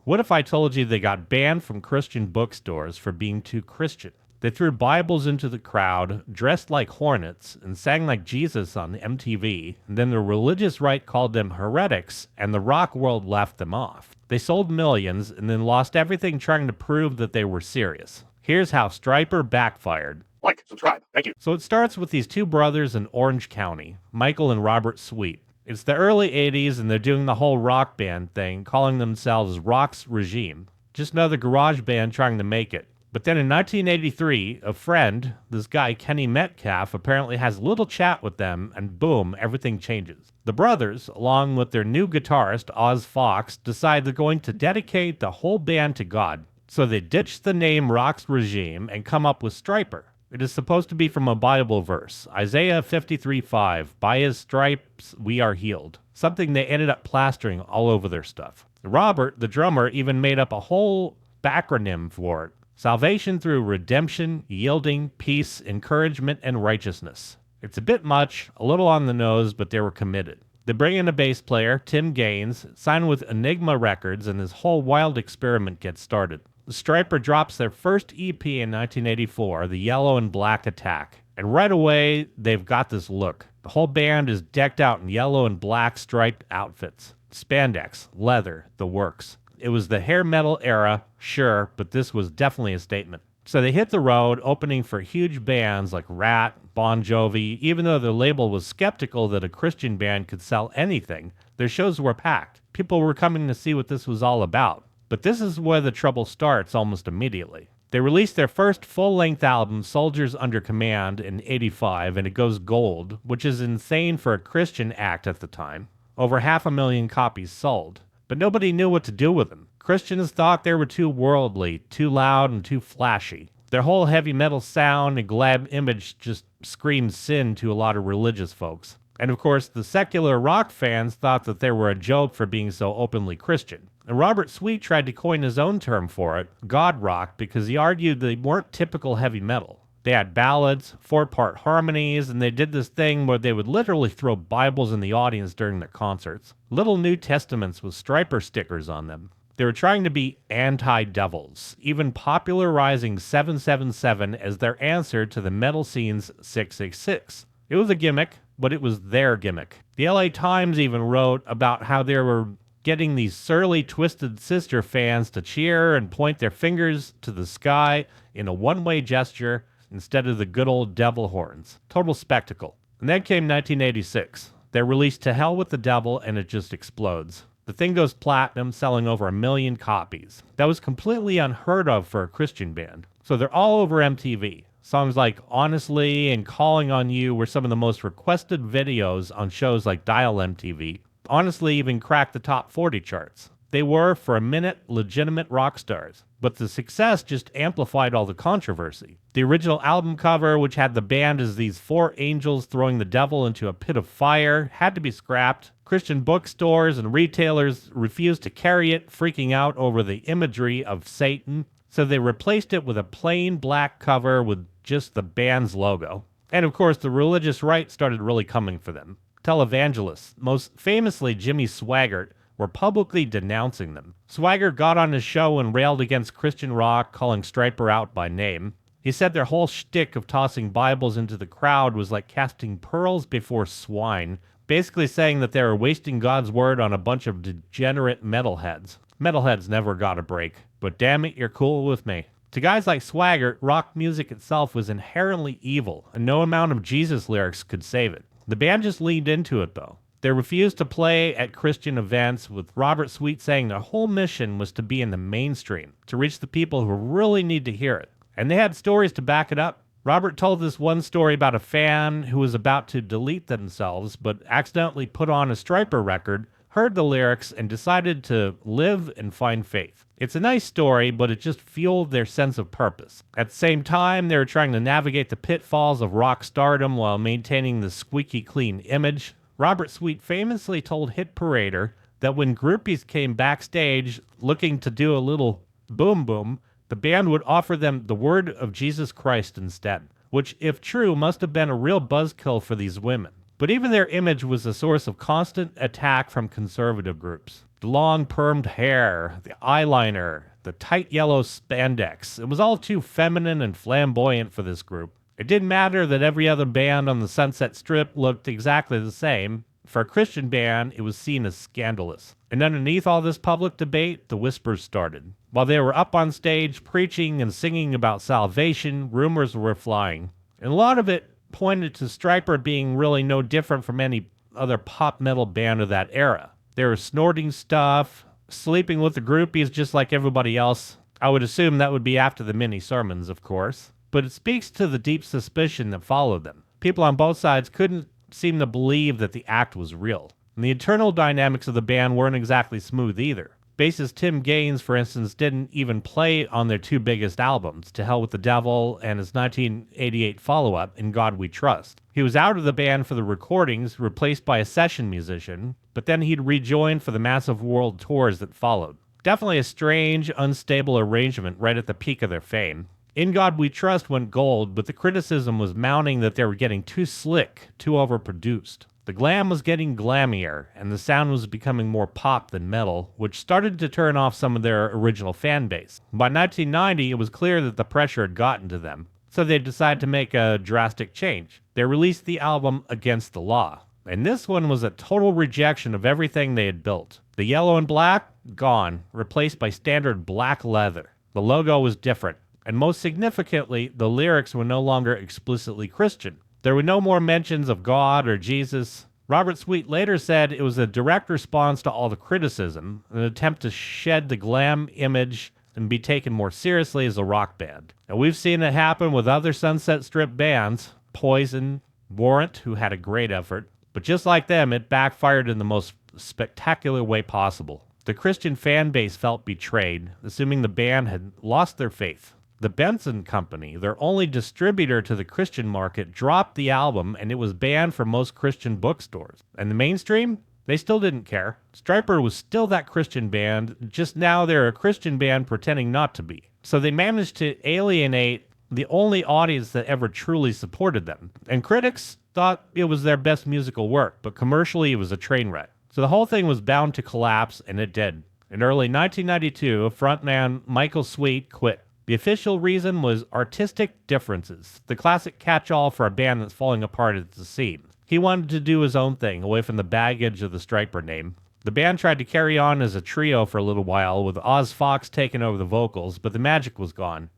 What if I told you they got banned from Christian bookstores for being too Christian? They threw Bibles into the crowd, dressed like hornets, and sang like Jesus on MTV, and then the religious right called them heretics, and the rock world laughed them off. They sold millions, and then lost everything trying to prove that they were serious. Here's how Stryper backfired. Like, subscribe, thank you. So it starts with these two brothers in Orange County, Michael and Robert Sweet. It's the early 80s, and they're doing the whole rock band thing, calling themselves Rock's Regime. Just another garage band trying to make it. But then in 1983, a friend, this guy Kenny Metcalf, apparently has a little chat with them, and boom, everything changes. The brothers, along with their new guitarist, Oz Fox, decide they're going to dedicate the whole band to God. So they ditch the name Rock's Regime and come up with Stryper. It is supposed to be from a Bible verse, Isaiah 53:5, by his stripes we are healed, something they ended up plastering all over their stuff. Robert, the drummer, even made up a whole backronym for it. Salvation through redemption, yielding, peace, encouragement, and righteousness. It's a bit much, a little on the nose, but they were committed. They bring in a bass player, Tim Gaines, signed with Enigma Records, and this whole wild experiment gets started. Stryper drops their first EP in 1984, The Yellow and Black Attack, and right away, they've got this look. The whole band is decked out in yellow and black striped outfits. Spandex, leather, the works. It was the hair metal era, sure, but this was definitely a statement. So they hit the road, opening for huge bands like Rat, Bon Jovi. Even though the label was skeptical that a Christian band could sell anything, their shows were packed. People were coming to see what this was all about. But this is where the trouble starts almost immediately. They released their first full-length album, Soldiers Under Command, in '85, and it goes gold, which is insane for a Christian act at the time. Over 500,000 copies sold. But nobody knew what to do with them. Christians thought they were too worldly, too loud, and too flashy. Their whole heavy metal sound and glam image just screamed sin to a lot of religious folks. And of course, the secular rock fans thought that they were a joke for being so openly Christian. And Robert Sweet tried to coin his own term for it, God rock, because he argued they weren't typical heavy metal. They had ballads, 4-part harmonies, and they did this thing where they would literally throw Bibles in the audience during their concerts. Little New Testaments with Stryper stickers on them. They were trying to be anti-devils, even popularizing 777 as their answer to the metal scene's 666. It was a gimmick, but it was their gimmick. The LA Times even wrote about how they were getting these surly, twisted sister fans to cheer and point their fingers to the sky in a one-way gesture instead of the good old devil horns. Total spectacle. And then came 1986. They released To Hell with the Devil, and it just explodes. The thing goes platinum, selling over 1 million copies. That was completely unheard of for a Christian band. So they're all over MTV. Songs like Honestly and Calling on You were some of the most requested videos on shows like Dial MTV. Honestly even cracked the top 40 charts. They were, for a minute, legitimate rock stars. But the success just amplified all the controversy. The original album cover, which had the band as these 4 angels throwing the devil into a pit of fire, had to be scrapped. Christian bookstores and retailers refused to carry it, freaking out over the imagery of Satan. So they replaced it with a plain black cover with just the band's logo. And of course, the religious right started really coming for them. Televangelists, most famously Jimmy Swaggart, were publicly denouncing them. Swaggart got on his show and railed against Christian rock, calling Stryper out by name. He said their whole shtick of tossing Bibles into the crowd was like casting pearls before swine, basically saying that they were wasting God's word on a bunch of degenerate metalheads. Metalheads never got a break, but damn it, you're cool with me. To guys like Swaggart, rock music itself was inherently evil, and no amount of Jesus lyrics could save it. The band just leaned into it, though. They refused to play at Christian events, with Robert Sweet saying their whole mission was to be in the mainstream, to reach the people who really need to hear it. And they had stories to back it up. Robert told this one story about a fan who was about to delete themselves, but accidentally put on a Stryper record, heard the lyrics, and decided to live and find faith. It's a nice story, but it just fueled their sense of purpose. At the same time, they were trying to navigate the pitfalls of rock stardom while maintaining the squeaky clean image. Robert Sweet famously told Hit Parader that when groupies came backstage looking to do a little boom boom, the band would offer them the word of Jesus Christ instead, which, if true, must have been a real buzzkill for these women. But even their image was a source of constant attack from conservative groups. The long permed hair, the eyeliner, the tight yellow spandex. It was all too feminine and flamboyant for this group. It didn't matter that every other band on the Sunset Strip looked exactly the same. For a Christian band, it was seen as scandalous. And underneath all this public debate, the whispers started. While they were up on stage preaching and singing about salvation, rumors were flying. And a lot of it pointed to Stryper being really no different from any other pop metal band of that era. They were snorting stuff, sleeping with the groupies just like everybody else. I would assume that would be after the mini sermons, of course. But it speaks to the deep suspicion that followed them. People on both sides couldn't seem to believe that the act was real. And the internal dynamics of the band weren't exactly smooth either. Bassist Tim Gaines, for instance, didn't even play on their two biggest albums, To Hell with the Devil and his 1988 follow-up, In God We Trust. He was out of the band for the recordings, replaced by a session musician, but then he'd rejoin for the massive world tours that followed. Definitely a strange, unstable arrangement right at the peak of their fame. In God We Trust went gold, but the criticism was mounting that they were getting too slick, too overproduced. The glam was getting glammier, and the sound was becoming more pop than metal, which started to turn off some of their original fan base. By 1990, it was clear that the pressure had gotten to them, so they decided to make a drastic change. They released the album Against the Law, and this one was a total rejection of everything they had built. The yellow and black, gone, replaced by standard black leather. The logo was different, and most significantly, the lyrics were no longer explicitly Christian. There were no more mentions of God or Jesus. Robert Sweet later said it was a direct response to all the criticism, an attempt to shed the glam image and be taken more seriously as a rock band. And we've seen it happen with other Sunset Strip bands, Poison, Warrant, who had a great effort, but just like them, it backfired in the most spectacular way possible. The Christian fan base felt betrayed, assuming the band had lost their faith. The Benson Company, their only distributor to the Christian market, dropped the album and it was banned from most Christian bookstores. And the mainstream? They still didn't care. Stryper was still that Christian band, just now they're a Christian band pretending not to be. So they managed to alienate the only audience that ever truly supported them. And critics thought it was their best musical work, but commercially it was a train wreck. So the whole thing was bound to collapse, and it did. In early 1992, frontman Michael Sweet quit. The official reason was artistic differences, the classic catch-all for a band that's falling apart at the seams. He wanted to do his own thing, away from the baggage of the Stryper name. The band tried to carry on as a trio for a little while, with Oz Fox taking over the vocals, but the magic was gone.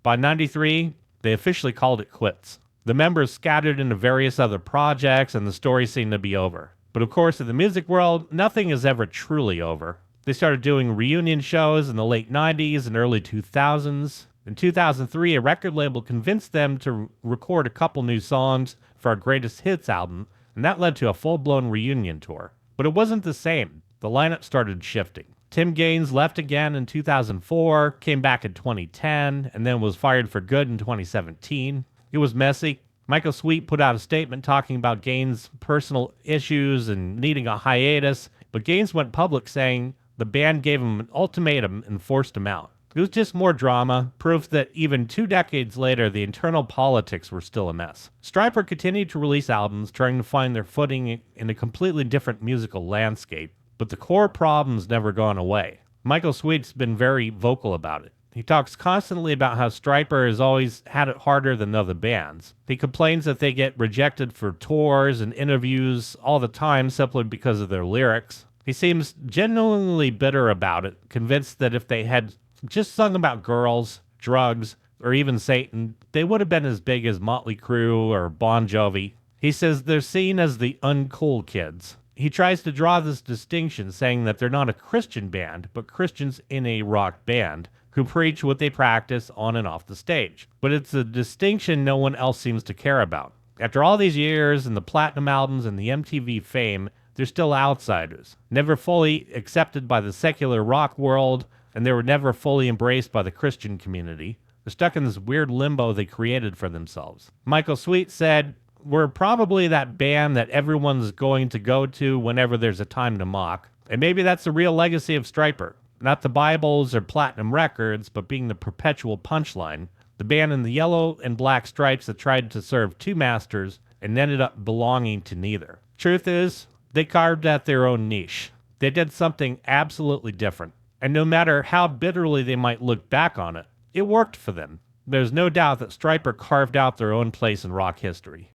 By '93, they officially called it quits. The members scattered into various other projects, and the story seemed to be over. But of course, in the music world, nothing is ever truly over. They started doing reunion shows in the late 90s and early 2000s. In 2003, a record label convinced them to record a couple new songs for our greatest hits album, and that led to a full-blown reunion tour. But it wasn't the same. The lineup started shifting. Tim Gaines left again in 2004, came back in 2010, and then was fired for good in 2017. It was messy. Michael Sweet put out a statement talking about Gaines' personal issues and needing a hiatus, but Gaines went public saying the band gave him an ultimatum and forced him out. It was just more drama, proof that even 2 decades later, the internal politics were still a mess. Stryper continued to release albums, trying to find their footing in a completely different musical landscape, but the core problem's never gone away. Michael Sweet's been very vocal about it. He talks constantly about how Stryper has always had it harder than other bands. He complains that they get rejected for tours and interviews all the time simply because of their lyrics. He seems genuinely bitter about it, convinced that if they had just sung about girls, drugs, or even Satan, they would have been as big as Motley Crue or Bon Jovi. He says they're seen as the uncool kids. He tries to draw this distinction, saying that they're not a Christian band, but Christians in a rock band who preach what they practice on and off the stage. But it's a distinction no one else seems to care about. After all these years and the platinum albums and the MTV fame, they're still outsiders, never fully accepted by the secular rock world, and they were never fully embraced by the Christian community. They're stuck in this weird limbo they created for themselves. Michael Sweet said, "We're probably that band that everyone's going to go to whenever there's a time to mock. And maybe that's the real legacy of Stryper. Not the Bibles or platinum records, but being the perpetual punchline. The band in the yellow and black stripes that tried to serve 2 masters and ended up belonging to neither. Truth is, they carved out their own niche. They did something absolutely different, and no matter how bitterly they might look back on it, it worked for them. There's no doubt that Stryper carved out their own place in rock history.